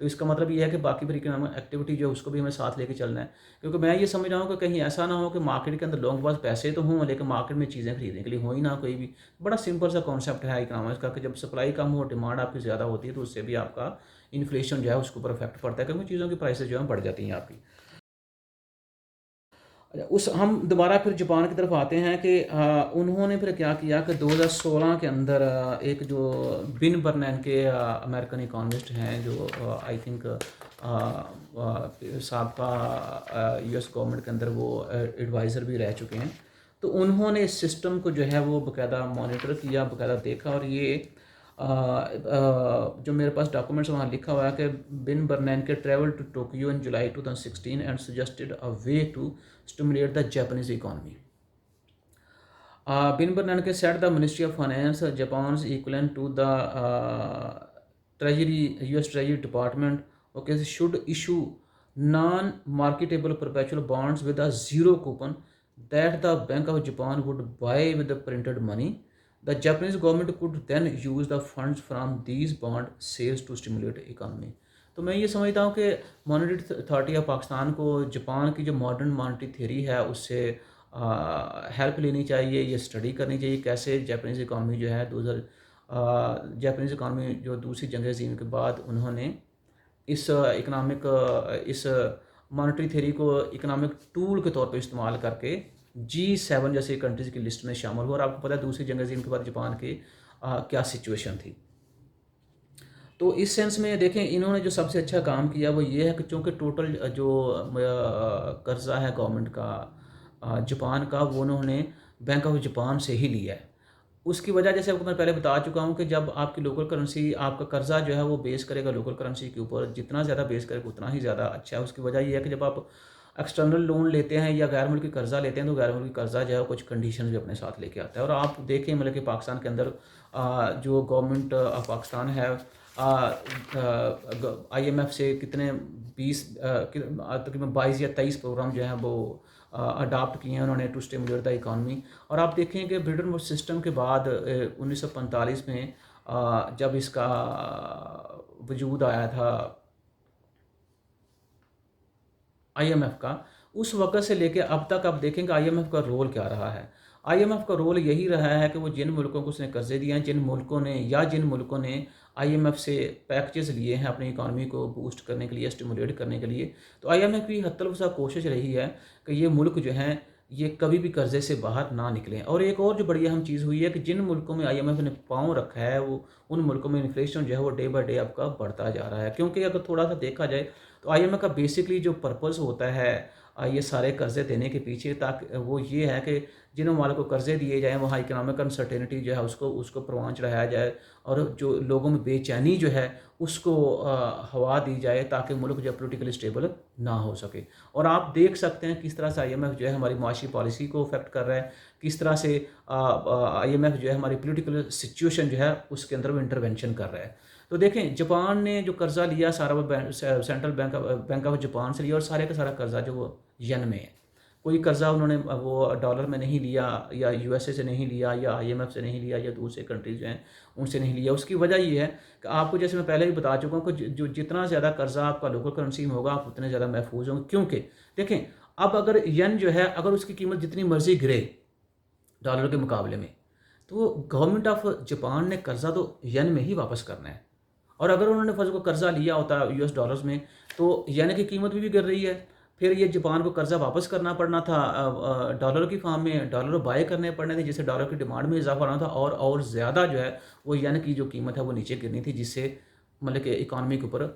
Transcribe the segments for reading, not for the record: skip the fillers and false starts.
تو اس کا مطلب یہ ہے کہ باقی بھی اکنامک ایکٹیویٹی جو ہے اس کو بھی ہمیں ساتھ لے کے چلنا ہے، کیونکہ میں یہ سمجھ رہا ہوں کہ کہیں ایسا نہ ہو کہ مارکیٹ کے اندر لوگوں کے پاس پیسے تو ہوں لیکن مارکیٹ میں چیزیں خریدنے کے لیے ہو ہی نہ کوئی بھی۔ بڑا سمپل سا کانسیپٹ ہے اکنامکس کا کہ جب سپلائی کم ہو ڈیمانڈ آپ کی زیادہ ہوتی ہے تو اس سے بھی آپ کا انفلیشن جو ہے اس کے اوپر افیکٹ پڑتا ہے، کیونکہ چیزوں کی پرائسز جو ہیں بڑھ جاتی ہیں آپ کی۔ ہم دوبارہ پھر جاپان کی طرف آتے ہیں کہ انہوں نے پھر کیا کیا کہ 2016 کے اندر ایک جو بن برنین کے امریکن اکانومسٹ ہیں جو آئی تھنک سابقہ یو ایس گورنمنٹ کے اندر وہ ایڈوائزر بھی رہ چکے ہیں، تو انہوں نے اس سسٹم کو جو ہے وہ باقاعدہ مانیٹر کیا، باقاعدہ دیکھا، اور یہ جو میرے پاس ڈاکومنٹس وہاں لکھا ہوا ہے کہ بن برنین کے travel to Tokyo in July 2016 and suggested a way to stimulate the Japanese economy. Bin Bernanke said the Ministry of Finance, Japan's equivalent to the US Treasury Department, okay, should issue non-marketable perpetual bonds with a zero coupon that the Bank of Japan would buy with the printed money. The Japanese government could then use the funds from these bond sales to stimulate economy. تو میں یہ سمجھتا ہوں کہ monetary authority of Pakistan کو Japan کی جو modern monetary theory ہے اس سے ہیلپ لینی چاہیے، یہ اسٹڈی کرنی چاہیے کیسے جاپانیز اکانومی جو ہے جاپانیز اکانومی جو دوسری جنگ عظیم کے بعد انہوں نے اس اس مانیٹری تھیوری کو اکنامک ٹول کے طور پہ استعمال کر کے G7 جیسے کنٹریز کی لسٹ میں شامل ہوا، اور آپ کو پتہ ہے دوسری جنگ عظیم کے بعد جاپان کی کیا سچویشن تھی۔ تو اس سینس میں دیکھیں انہوں نے جو سب سے اچھا کام کیا وہ یہ ہے کہ چونکہ ٹوٹل جو قرضہ ہے گورنمنٹ کا جاپان کا وہ انہوں نے بینک آف جاپان سے ہی لیا ہے۔ اس کی وجہ جیسے آپ کو میں پہلے بتا چکا ہوں کہ جب آپ کی لوکل کرنسی آپ کا قرضہ جو ہے وہ بیس کرے گا لوکل کرنسی کے اوپر، جتنا زیادہ بیس کرے گا اتنا ہی زیادہ اچھا ہے۔ اس کی وجہ یہ ہے کہ جب آپ ایکسٹرنل لون لیتے ہیں یا غیر ملکی قرضہ لیتے ہیں تو غیر ملکی قرضہ جو ہے کچھ کنڈیشنز بھی اپنے ساتھ لے کے آتا ہے، اور آپ دیکھیں مطلب کہ پاکستان کے اندر جو گورنمنٹ آف پاکستان ہے آئی ایم ایف سے کتنے 20 تقریباً 22 یا 23 پروگرام جو ہیں وہ اڈاپٹ کیے ہیں انہوں نے ٹو اسٹیمولیٹ دا اکانومی۔ اور آپ دیکھیں کہ برٹن سسٹم کے بعد 1945 میں جب اس کا وجود آیا تھا آئی ایم ایف کا، اس وقت سے لے کے اب تک آپ دیکھیں کہ آئی ایم ایف کا رول کیا رہا ہے۔ آئی ایم ایف کا رول یہی رہا ہے کہ وہ جن ملکوں کو اس نے قرضے دیے ہیں، جن ملکوں نے آئی ایم ایف سے پیکجز لیے ہیں اپنی اکانومی کو بوسٹ کرنے کے لیے، اسٹیمولیٹ کرنے کے لیے، تو آئی ایم ایف کی حتی الوسع کوشش رہی ہے کہ یہ ملک جو ہیں یہ کبھی بھی قرضے سے باہر نہ نکلیں۔ اور ایک اور جو بڑی اہم چیز ہوئی ہے کہ جن ملکوں میں آئی ایم ایف نے پاؤں رکھا ہے وہ ان ملکوں میں انفلیشن جو ہے وہ ڈے بائی ڈے آپ کا بڑھتا جا رہا ہے، کیونکہ اگر تھوڑا سا دیکھا جائے تو آئی ایم ایف کا بیسکلی جو پرپز ہوتا ہے یہ سارے قرضے دینے کے پیچھے تاکہ وہ یہ ہے کہ جن ممالک کو قرضے دیے جائیں وہاں اکنامک انسرٹینٹی جو ہے اس کو پروان چڑھایا جائے، اور جو لوگوں میں بے چینی جو ہے اس کو ہوا دی جائے تاکہ ملک جو پولیٹیکلی اسٹیبل نہ ہو سکے۔ اور آپ دیکھ سکتے ہیں کس طرح سے آئی ایم ایف جو ہے ہماری معاشی پالیسی کو افیکٹ کر رہا ہے، کس طرح سے آئی ایم ایف جو ہے ہماری پولیٹیکل سچویشن جو ہے اس کے اندر وہ انٹرونشن کر رہا ہے۔ تو دیکھیں جاپان نے جو قرضہ لیا سارا وہ سینٹرل بینک آف جاپان سے لیا، اور سارے کا سارا قرضہ جو وہ ین میں ہے، کوئی قرضہ انہوں نے وہ ڈالر میں نہیں لیا، یا یو ایس اے سے نہیں لیا، یا آئی ایم ایف سے نہیں لیا، یا دوسرے کنٹریز جو ہیں ان سے نہیں لیا۔ اس کی وجہ یہ ہے کہ آپ کو جیسے میں پہلے بھی بتا چکا ہوں کہ جو جتنا زیادہ قرضہ آپ کا لوکل کرنسی میں ہوگا آپ اتنے زیادہ محفوظ ہوں گے، کیونکہ دیکھیں اب اگر ین جو ہے اگر اس کی قیمت جتنی مرضی گرے ڈالر کے مقابلے میں تو گورنمنٹ آف جاپان نے قرضہ تو ین میں ہی واپس کرنا ہے، اور اگر انہوں نے فرض کو قرضہ لیا ہوتا یو ایس ڈالرز میں تو ین کی قیمت بھی گر رہی ہے، پھر یہ جاپان کو قرضہ واپس کرنا پڑنا تھا ڈالر کی فارم میں، ڈالر بائی کرنے پڑنے تھے جس سے ڈالر کی ڈیمانڈ میں اضافہ ہونا تھا، اور زیادہ جو ہے وہ ین کی جو قیمت ہے وہ نیچے گرنی تھی، جس سے مطلب کہ اکانومی کے اوپر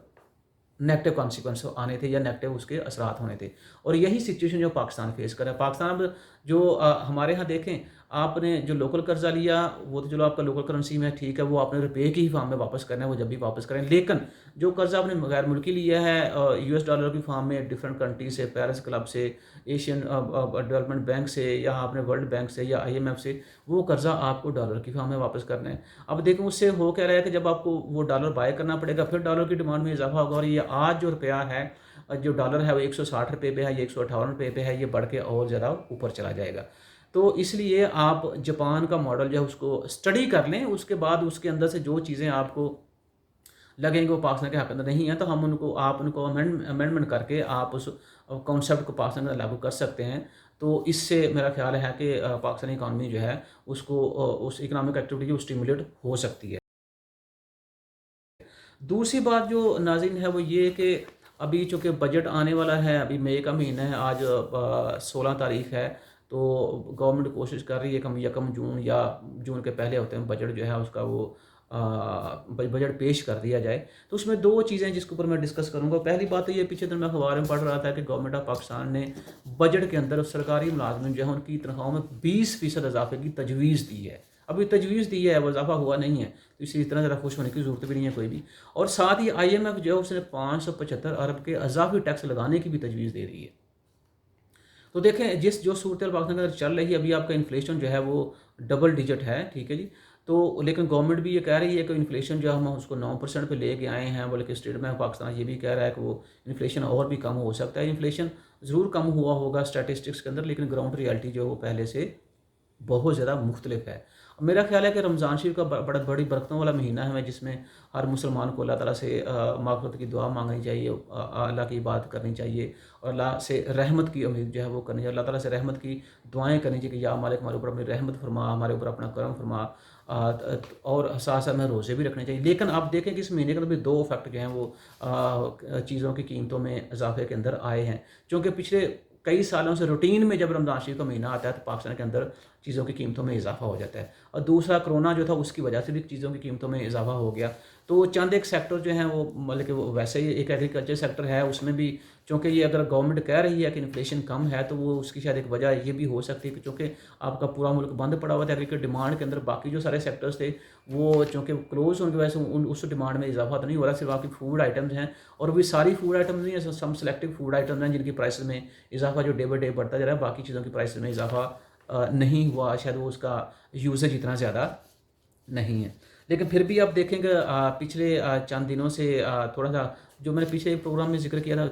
نیگیٹو کانسیکوینس آنے تھے یا نیگیٹو اس کے اثرات ہونے تھے۔ اور یہی سچویشن جو پاکستان فیس کر رہا ہے۔ پاکستان اب جو ہمارے ہاں دیکھیں آپ نے جو لوکل قرضہ لیا وہ تو چلو آپ کا لوکل کرنسی میں ٹھیک ہے، وہ آپ نے روپے کی ہی فارم میں واپس کرنا ہے، وہ جب بھی واپس کریں، لیکن جو قرضہ آپ نے غیر ملکی لیا ہے یو ایس ڈالر کی فارم میں ڈفرینٹ کنٹری سے، پیرس کلب سے، ایشین ڈیولپمنٹ بینک سے، یا آپ نے ورلڈ بینک سے یا آئی ایم ایف سے، وہ قرضہ آپ کو ڈالر کی فارم میں واپس کرنا ہے۔ اب دیکھیں اس سے ہو کیا رہا ہے کہ جب آپ کو وہ ڈالر بائی کرنا پڑے گا پھر ڈالر کی ڈیمانڈ میں اضافہ ہوگا، اور یہ آج جو روپیہ ہے جو ڈالر ہے وہ 160 روپے پہ ہے، یہ 158 روپے پہ ہے، یہ بڑھ کے اور زیادہ اوپر چلا جائے گا۔ تو اس لیے آپ جاپان کا ماڈل جو ہے اس کو اسٹڈی کر لیں، اس کے بعد اس کے اندر سے جو چیزیں آپ کو لگیں گے وہ پاکستان کے حق اندر نہیں ہیں تو ہم آپ ان کو امینڈمنٹ کر کے آپ اس کانسیپٹ کو پاکستان کے اندر لاگو کر سکتے ہیں. تو اس سے میرا خیال ہے کہ پاکستانی اکانومی جو ہے اس کو اس اکنامک ایکٹیویٹی جو اسٹیمولیٹ ہو سکتی ہے. دوسری بات جو ناظرین ہے وہ یہ کہ ابھی چونکہ بجٹ آنے والا ہے, ابھی مئی کا مہینہ ہے, آج 16 تاریخ ہے, تو گورنمنٹ کوشش کر رہی ہے کہ 1 جون یا جون کے پہلے ہوتے ہیں بجٹ جو ہے اس کا وہ بجٹ پیش کر دیا جائے. تو اس میں 2 چیزیں جس کے اوپر میں ڈسکس کروں گا. پہلی بات تو یہ پیچھے دن میں اخبار میں پڑھ رہا تھا کہ گورنمنٹ آف پاکستان نے بجٹ کے اندر سرکاری ملازمین جو ہے ان کی تنخواہوں میں 20% اضافے کی تجویز دی ہے. ابھی تجویز دی ہے, وہ اضافہ ہوا نہیں ہے, تو اسی طرح ذرا خوش ہونے کی ضرورت بھی نہیں ہے کوئی بھی. اور ساتھ ہی IMF جو ہے اس نے 575 ارب کے اضافی ٹیکس لگانے کی بھی تجویز دے رہی ہے. تو دیکھیں جو صورتحال پاکستان کے اندر چل رہی ہے, ابھی آپ کا انفلیشن جو ہے وہ ڈبل ڈیجٹ ہے, ٹھیک ہے جی. تو لیکن گورنمنٹ بھی یہ کہہ رہی ہے کہ انفلیشن جو ہم اس کو 9% پہ لے کے آئے ہیں, بلکہ اسٹیٹ بینک آف پاکستان یہ بھی کہہ رہا ہے کہ وہ انفلیشن اور بھی کم ہو سکتا ہے. انفلیشن ضرور کم ہوا ہوگا اسٹیٹسٹکس کے اندر, لیکن گراؤنڈ ریالٹی جو ہے وہ پہلے سے بہت زیادہ مختلف ہے. میرا خیال ہے کہ رمضان شریف کا بڑی برکتوں والا مہینہ ہے, جس میں ہر مسلمان کو اللہ تعالیٰ سے مغفرت کی دعا مانگنی چاہیے, اللہ کی عبادت کرنی چاہیے, اور اللہ سے رحمت کی امید جو ہے وہ کرنی چاہیے. اللہ تعالیٰ سے رحمت کی دعائیں کرنی چاہیے کہ یا مالک ہمارے اوپر اپنی رحمت فرما, ہمارے اوپر اپنا کرم فرما, اور ساتھ ساتھ میں روزے بھی رکھنے چاہیے. لیکن آپ دیکھیں کہ اس مہینے کے اندر بھی 2 فیکٹ جو ہیں وہ چیزوں کی قیمتوں میں اضافے کے اندر آئے ہیں. چونکہ پچھلے کئی سالوں سے روٹین میں جب رمضان شریف کا مہینہ آتا ہے تو پاکستان کے اندر چیزوں کی قیمتوں میں اضافہ ہو جاتا ہے. اور دوسرا کرونا جو تھا اس کی وجہ سے بھی چیزوں کی قیمتوں میں اضافہ ہو گیا. تو چند ایک سیکٹر جو ہیں وہ مطلب کہ وہ ویسے ہی ایک ایگریکلچر سیکٹر ہے, اس میں بھی چونکہ یہ اگر گورنمنٹ کہہ رہی ہے کہ انفلیشن کم ہے تو وہ اس کی شاید ایک وجہ یہ بھی ہو سکتی ہے کہ چونکہ آپ کا پورا ملک بند پڑا ہوا تھا ایگریکلچر ڈیمانڈ کے اندر, باقی جو سارے سیکٹرز تھے وہ چونکہ کلوز ہونے کی وجہ سے اس ڈیمانڈ میں اضافہ تو نہیں ہو رہا. صرف آپ کی فوڈ آئٹمز ہیں, اور بھی ساری فوڈ آئٹمز نہیں ہیں, سم سلیکٹو فوڈ آئٹمز ہیں جن کی پرائسز میں اضافہ جو ڈے بائی ڈے بڑھتا جا رہا ہے. باقی چیزوں کی پرائسز میں اضافہ نہیں ہوا, شاید وہ اس کا یوزیج اتنا زیادہ نہیں ہے. لیکن پھر بھی آپ دیکھیں کہ پچھلے چند دنوں سے تھوڑا سا جو میں نے پچھلے پروگرام میں ذکر کیا تھا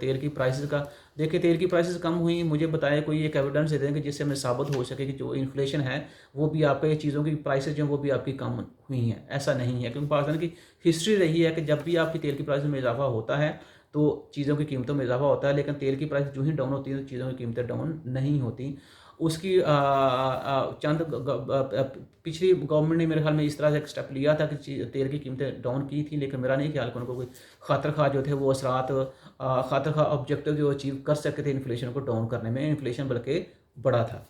تیل کی پرائسز کا, دیکھیں تیل کی پرائسز کم ہوئی, مجھے بتائیں کوئی ایک ایویڈنس دے دیں کہ جس سے ہمیں ثابت ہو سکے کہ جو انفلیشن ہے وہ بھی آپ کے چیزوں کی پرائسز جو ہیں وہ بھی آپ کی کم ہوئی ہیں. ایسا نہیں ہے, کیونکہ پاکستان کی ہسٹری رہی ہے کہ جب بھی آپ کی تیل کی پرائسز میں اضافہ ہوتا ہے تو چیزوں کی قیمتوں میں اضافہ ہوتا ہے, لیکن تیل کی پرائس جو ہی ڈاؤن ہوتی ہے تو چیزوں کی قیمتیں ڈاؤن نہیں ہوتی. اس کی چند پچھلی گورنمنٹ نے میرے خیال میں اس طرح سے ایک اسٹیپ لیا تھا کہ تیل کی قیمتیں ڈاؤن کی تھیں, لیکن میرا نہیں خیال کہ ان کو کوئی خاطر خواہ جو تھے وہ اثرات خاطر خواہ آبجیکٹیو جو اچیو کر سکتے تھے انفلیشن کو ڈاؤن کرنے میں. انفلیشن بلکہ بڑا تھا.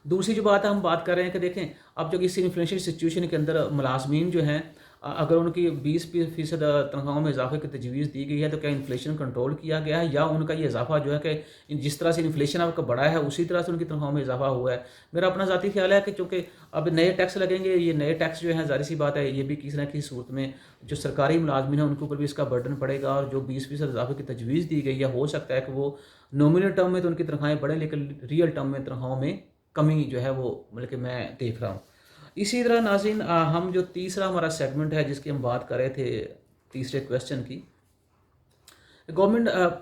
دوسری جو بات ہے ہم بات کر رہے ہیں کہ دیکھیں اب جو اس انفلیشن سچویشن کے اندر ملازمین جو ہیں اگر ان کی 20% تنخواہوں میں اضافے کی تجویز دی گئی ہے تو کیا انفلیشن کنٹرول کیا گیا ہے, یا ان کا یہ اضافہ جو ہے کہ جس طرح سے انفلیشن آپ کا بڑھا ہے اسی طرح سے ان کی تنخواہوں میں اضافہ ہوا ہے. میرا اپنا ذاتی خیال ہے کہ چونکہ اب نئے ٹیکس لگیں گے, یہ نئے ٹیکس جو ہیں ظاہر سی بات ہے یہ بھی کسی نہ کسی صورت میں جو سرکاری ملازمین ہیں ان کے اوپر بھی اس کا برڈن پڑے گا, اور جو 20% اضافے کی تجویز دی گئی ہے ہو سکتا ہے کہ وہ نومینل ٹرم میں تو ان کی تنخواہیں بڑھیں لیکن ریئل ٹرم میں تنخواہوں میں کمی جو ہے وہ مطلب کہ میں دیکھ رہا ہوں. اسی طرح ناظرین ہم جو تیسرا ہمارا سیگمنٹ ہے جس کی ہم بات کر رہے تھے تیسرے کویسچن کی, گورنمنٹ آف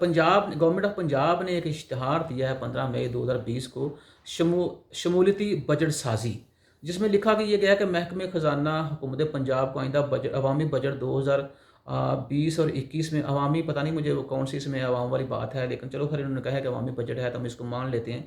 پنجاب نے ایک اشتہار دیا ہے 15 مئی 2020 کو شمولیتی بجٹ سازی, جس میں لکھا کہ یہ گیا کہ محکمہ خزانہ حکومت پنجاب کو آئندہ عوامی بجٹ 2020 اور 21 میں عوامی پتہ نہیں مجھے وہ کون سی اس میں عوام والی بات ہے, لیکن چلو خیر انہوں نے کہا ہے کہ عوامی بجٹ ہے تو ہم اس کو مان لیتے ہیں.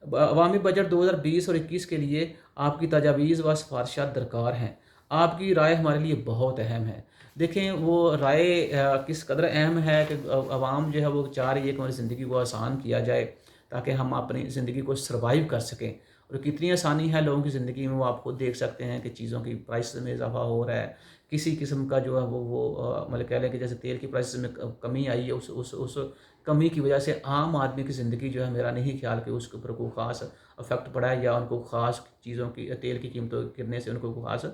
عوامی بجٹ 2020 اور 21 کے لیے آپ کی تجاویز و سفارشات درکار ہیں. آپ کی رائے ہمارے لیے بہت اہم ہے. دیکھیں وہ رائے کس قدر اہم ہے کہ عوام جو ہے وہ چاہ رہی ہے کہ ہماری زندگی کو آسان کیا جائے تاکہ ہم اپنی زندگی کو سروائیو کر سکیں, اور کتنی آسانی ہے لوگوں کی زندگی میں وہ آپ خود دیکھ سکتے ہیں کہ چیزوں کی پرائسز میں اضافہ ہو رہا ہے. کسی قسم کا جو ہے وہ مطلب کہہ لیں کہ جیسے تیل کی پرائسز میں کمی آئی ہے, اس کمی کی وجہ سے عام آدمی کی زندگی جو ہے میرا نہیں خیال کہ اس کے اوپر کوئی خاص افیکٹ پڑا ہے, یا ان کو خاص چیزوں کی تیل کی قیمتوں گرنے سے ان کو خاص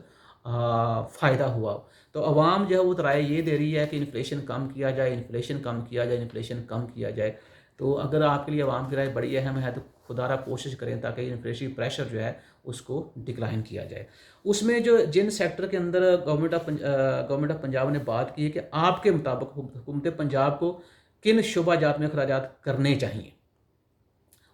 فائدہ ہوا. تو عوام جو ہے وہ رائے یہ دے رہی ہے کہ انفلیشن کم کیا جائے, انفلیشن کم کیا جائے, انفلیشن کم کیا جائے. تو اگر آپ کے لیے عوام کی رائے بڑی اہم ہے تو خدا را کوشش کریں تاکہ انفلیشن پریشر جو ہے اس کو ڈکلائن کیا جائے. اس میں جو جن سیکٹر کے اندر گورنمنٹ آف پنجاب نے بات کی ہے کہ آپ کے مطابق حکومت پنجاب کو کن شعبہ جات میں اخراجات کرنے چاہیے,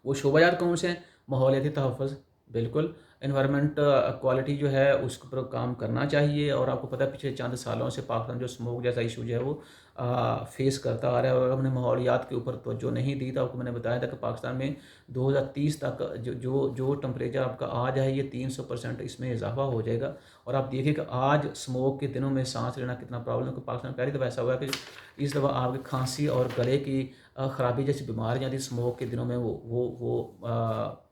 وہ شعبہ جات کون سے ہیں؟ ماحولیاتی تحفظ, بالکل, انوائرمنٹ کوالٹی جو ہے اس کے اوپر کام کرنا چاہیے. اور آپ کو پتہ ہے پچھلے چند سالوں سے پاکستان جو اسموک جیسا ایشو جو ہے وہ فیس کرتا آ رہا ہے, اور ہم نے ماحولیات کے اوپر توجہ نہیں دی تھا. آپ کو میں نے بتایا تھا کہ پاکستان میں 2030 تک جو ٹمپریچر آپ کا آج ہے یہ 300% اس میں اضافہ ہو جائے گا. اور آپ دیکھیں کہ آج اسموک کے دنوں میں سانس لینا کتنا پرابلم ہے. کہ پاکستان پہلی دفعہ ایسا ہوا ہے کہ اس دفعہ آپ کی کھانسی اور گلے کی خرابی جیسی بیماریاں تھیں اسموک کے دنوں میں وہ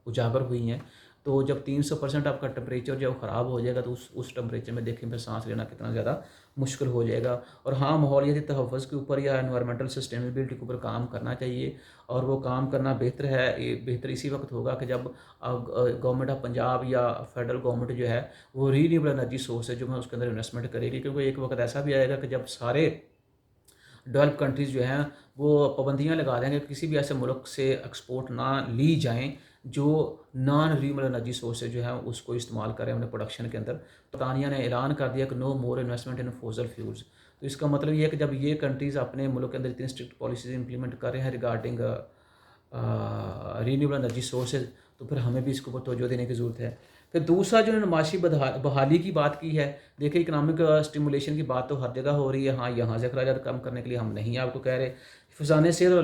اجاگر ہوئی ہیں. تو جب 300% آپ کا ٹمپریچر جو خراب ہو جائے گا تو اس ٹمپریچر میں دیکھیں پھر سانس لینا کتنا زیادہ مشکل ہو جائے گا. اور ہاں, ماحولیاتی تحفظ کے اوپر یا انوائرمنٹل سسٹینیبلٹی کے اوپر کام کرنا چاہیے, اور وہ کام کرنا بہتر ہے. بہتر اسی وقت ہوگا کہ جب گورنمنٹ آف پنجاب یا فیڈرل گورنمنٹ جو ہے وہ رینیویبل انرجی سورس ہے جو میں اس کے اندر انویسٹمنٹ کرے گی. کیونکہ ایک وقت ایسا بھی آئے گا کہ جب سارے ڈیولپ کنٹریز جو ہیں وہ پابندیاں لگا دیں گے کسی بھی ایسے ملک سے ایکسپورٹ نہ لی جائیں جو نان رینیویبل انرجی سورسز جو ہیں اس کو استعمال کریں اپنے پروڈکشن کے اندر. برطانیہ نے اعلان کر دیا کہ no more investment in fossil fuels. تو اس کا مطلب یہ ہے کہ جب یہ کنٹریز اپنے ملک کے اندر اتنی اسٹرکٹ پالیسیز امپلیمنٹ کر رہے ہیں ریگارڈنگ رینیویبل انرجی سورسز, تو پھر ہمیں بھی اس کے اوپر توجہ دینے کی ضرورت ہے. پھر دوسرا جو معاشی بحالی کی بات کی ہے, دیکھیں اکنامک اسٹیمولیشن کی بات تو ہر جگہ ہو رہی ہے. ہاں, یہاں سے اخراجات کم کرنے کے لیے ہم نہیں آپ کو کہہ رہے. فضان صحت اور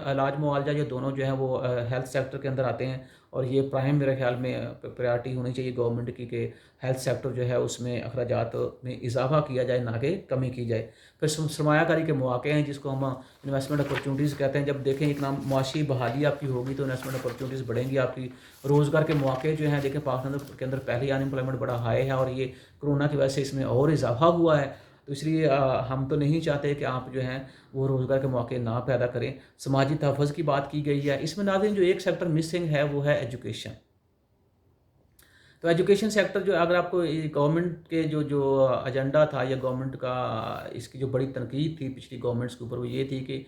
علاج معالجہ یہ دونوں جو ہیں وہ ہیلتھ سیکٹر کے اندر آتے ہیں, اور یہ پرائم میرے خیال میں پریارٹی ہونی چاہیے گورنمنٹ کی کہ ہیلتھ سیکٹر جو ہے اس میں اخراجات میں اضافہ کیا جائے نہ کہ کمی کی جائے. پھر سرمایہ کاری کے مواقع ہیں جس کو ہم انویسٹمنٹ اپرچونیٹیز کہتے ہیں. جب دیکھیں معاشی بحالی آپ کی ہوگی تو انویسٹمنٹ اپرچونیٹیز بڑھیں گی, آپ کی روزگار کے مواقع جو ہیں. دیکھیں پاکستان کے اندر پہلے انمپلائمنٹ بڑا ہائی ہے, اور یہ کرونا کی وجہ سے اس میں اور اضافہ ہوا ہے. تو اس لیے ہم تو نہیں چاہتے کہ آپ جو ہیں وہ روزگار کے مواقع نہ پیدا کریں. سماجی تحفظ کی بات کی گئی ہے. اس میں ناظرین جو ایک سیکٹر مسنگ ہے وہ ہے ایجوکیشن. تو ایجوکیشن سیکٹر جو اگر آپ کو گورنمنٹ کے جو ایجنڈا تھا یا گورنمنٹ کا اس کی جو بڑی تنقید تھی پچھلی گورنمنٹس کے اوپر وہ یہ تھی کہ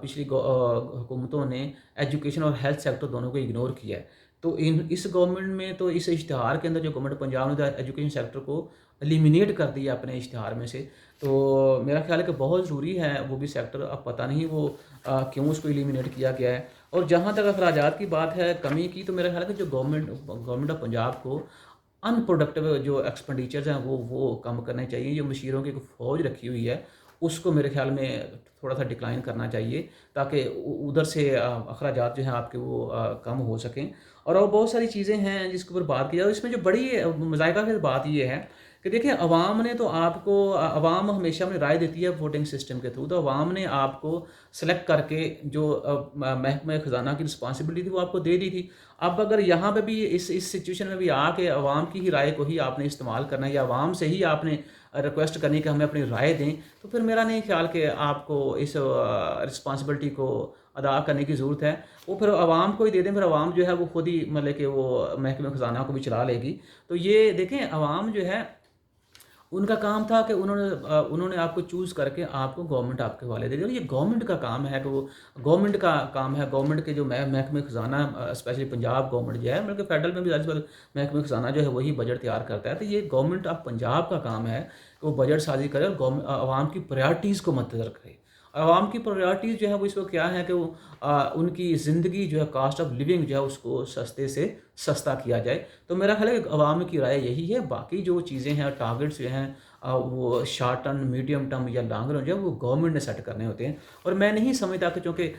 پچھلی حکومتوں نے ایجوکیشن اور ہیلتھ سیکٹر دونوں کو اگنور کیا ہے. تو اس گورنمنٹ میں تو اس اشتہار کے اندر جو گورنمنٹ پنجاب نے ایجوکیشن سیکٹر کو ایلیمینیٹ کر دیا اپنے اشتہار میں سے. تو میرا خیال ہے کہ بہت ضروری ہے وہ بھی سیکٹر. اب پتہ نہیں وہ کیوں اس کو ایلیمینیٹ کیا گیا ہے. اور جہاں تک اخراجات کی بات ہے کمی کی, تو میرا خیال ہے کہ جو گورنمنٹ آف پنجاب کو ان پروڈکٹیو جو ایکسپینڈیچرز ہیں وہ کم کرنے چاہیے. جو مشیروں کی فوج رکھی ہوئی ہے اس کو میرے خیال میں تھوڑا سا ڈکلائن کرنا چاہیے تاکہ ادھر سے اخراجات جو ہیں آپ کے وہ کم ہو سکیں. اور بہت ساری چیزیں ہیں جس کے اوپر بات کی جائے. اس میں جو بڑی مذائقہ کی بات یہ ہے کہ دیکھیں عوام نے تو آپ کو عوام ہمیشہ اپنی رائے دیتی ہے ووٹنگ سسٹم کے تھرو. تو عوام نے آپ کو سلیکٹ کر کے جو محکمہ خزانہ کی رسپانسبلٹی تھی وہ آپ کو دے دی تھی. اب اگر یہاں پہ بھی اس سچویشن میں بھی آ کے عوام کی ہی رائے کو ہی آپ نے استعمال کرنا ہے یا عوام سے ہی آپ نے ریکویسٹ کرنی کہ ہمیں اپنی رائے دیں, تو پھر میرا نہیں خیال کہ آپ کو اس رسپانسبلٹی کو ادا کرنے کی ضرورت ہے. وہ پھر عوام کو ہی دے دیں, پھر عوام جو ہے وہ خود ہی مطلب کہ وہ محکمہ خزانہ کو بھی چلا لے گی. تو یہ دیکھیں عوام جو ہے ان کا کام تھا کہ انہوں نے آپ کو چوز کر کے آپ کو گورنمنٹ آپ کے حوالے دے دی. اور یہ گورنمنٹ کا کام ہے کہ وہ گورنمنٹ کا کام ہے. گورنمنٹ کے جو محکمہ خزانہ اسپیشلی پنجاب گورنمنٹ جو ہے بلکہ فیڈرل میں بھی محکمہ خزانہ جو ہے وہی بجٹ تیار کرتا ہے. تو یہ گورنمنٹ آف پنجاب کا کام ہے کہ وہ بجٹ سازی کرے اور عوام کی پرائرٹیز کو مدنظر کرے. عوام کی پرائرٹیز جو ہے وہ اس وقت کیا ہے کہ وہ ان کی زندگی جو ہے کاسٹ آف لیونگ جو ہے اس کو سستے سے سستا کیا جائے. تو میرا خیال ہے کہ عوام کی رائے یہی ہے. باقی جو چیزیں ہیں ٹارگیٹس جو ہیں وہ شارٹ ٹرم میڈیم ٹرم یا لانگ رن جو ہے وہ گورنمنٹ نے سیٹ کرنے ہوتے ہیں. اور میں نہیں سمجھتا کہ چونکہ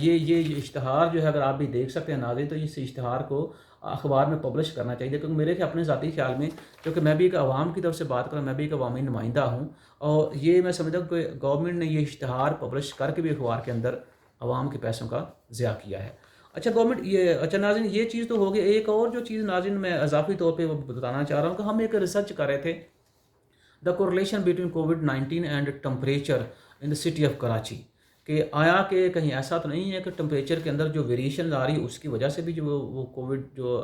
یہ اشتہار جو ہے اگر آپ بھی دیکھ سکتے ہیں ناظرین تو اس اشتہار کو اخبار میں پبلش کرنا چاہیے. کیونکہ میرے اپنے ذاتی خیال میں کیونکہ میں بھی ایک عوام کی طرف سے بات کروں, میں بھی ایک عوامی نمائندہ ہوں, اور یہ میں سمجھتا ہوں کہ گورنمنٹ نے یہ اشتہار پبلش کر کے بھی اخبار کے اندر عوام کے پیسوں کا ضیاع کیا ہے. اچھا گورنمنٹ ناظرین یہ چیز تو ہوگی. ایک اور جو چیز ناظرین میں اضافی طور پہ وہ بتانا چاہ رہا ہوں کہ ہم ایک ریسرچ کر رہے تھے the correlation between COVID-19 and temperature in the city of Karachi, کہ آیا کہ کہیں ایسا تو نہیں ہے کہ ٹمپریچر کے اندر جو ویریشن آ رہی ہے اس کی وجہ سے بھی جو وہ کووڈ جو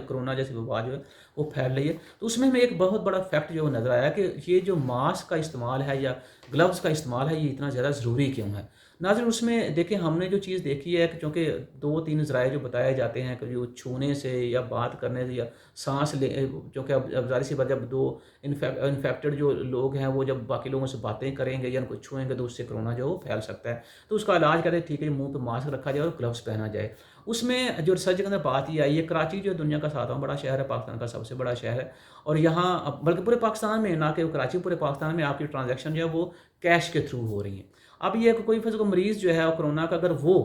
کرونا جیسی وبا جو ہے وہ پھیل رہی ہے. تو اس میں ہمیں ایک بہت بڑا فیکٹ جو نظر آیا کہ یہ جو ماسک کا استعمال ہے یا گلوز کا استعمال ہے یہ اتنا زیادہ ضروری کیوں ہے. ناظرین اس میں دیکھیں ہم نے جو چیز دیکھی ہے کہ چونکہ 2-3 ذرائع جو بتائے جاتے ہیں کہ جو چھونے سے یا بات کرنے سے یا سانس لے, چونکہ اب ظاہر سی بات جب 2 انفیکٹڈ جو لوگ ہیں وہ جب باقی لوگوں سے باتیں کریں گے یا ان کو چھوئیں گے تو اس سے کرونا جو ہے وہ پھیل سکتا ہے. تو اس کا علاج کریں ٹھیک ہے منہ پہ ماسک رکھا جائے اور گلوز پہنا جائے. اس میں جو ریسرچ کے اندر بات یہ آئی ہے، کراچی جو دنیا کا 7واں بڑا شہر ہے، پاکستان کا سب سے بڑا شہر ہے، اور یہاں بلکہ پورے پاکستان میں، نہ کہ کراچی، پورے پاکستان میں آپ کی ٹرانزیکشن جو ہے وہ کیش کے تھرو ہو رہی ہیں۔ اب یہ کوئی فرض کو مریض جو ہے کرونا کا، اگر وہ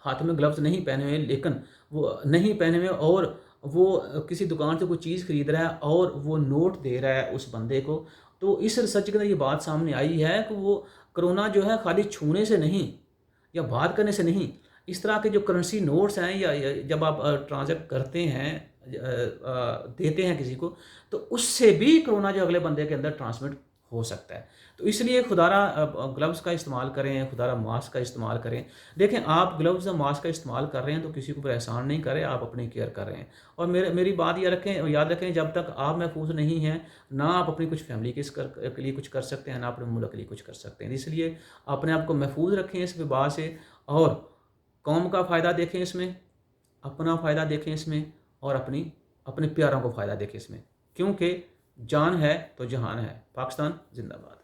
ہاتھ میں گلوز نہیں پہنے ہوئے، لیکن وہ نہیں پہنے ہوئے اور وہ کسی دکان سے کوئی چیز خرید رہا ہے اور وہ نوٹ دے رہا ہے اس بندے کو، تو اس ریسرچ کے اندر یہ بات سامنے آئی ہے کہ وہ کرونا جو ہے خالی چھونے سے نہیں یا بات کرنے سے نہیں، اس طرح کے جو کرنسی نوٹس ہیں یا جب آپ ٹرانزیکٹ کرتے ہیں، دیتے ہیں کسی کو، تو اس سے بھی کرونا جو اگلے بندے کے اندر ٹرانسمٹ ہو سکتا ہے۔ تو اس لیے خدارہ گلوز کا استعمال کریں، خدارہ ماسک کا استعمال کریں۔ دیکھیں آپ گلوز اور ماسک کا استعمال کر رہے ہیں تو کسی کو پر احسان نہیں کریں، آپ اپنی کیئر کر رہے ہیں۔ اور میری بات یاد رکھیں، جب تک آپ محفوظ نہیں ہیں، نہ آپ اپنی کچھ فیملی کے لیے کچھ کر سکتے ہیں، نہ اپنے ملک کے لیے کچھ کر سکتے ہیں۔ اس لیے اپنے آپ کو محفوظ رکھیں اس وبا سے، اور قوم کا فائدہ دیکھیں اس میں، اپنا فائدہ دیکھیں اس میں، اور اپنے پیاروں کو فائدہ دیکھیں اس میں، کیونکہ جان ہے تو جہان ہے۔ پاکستان زندہ باد۔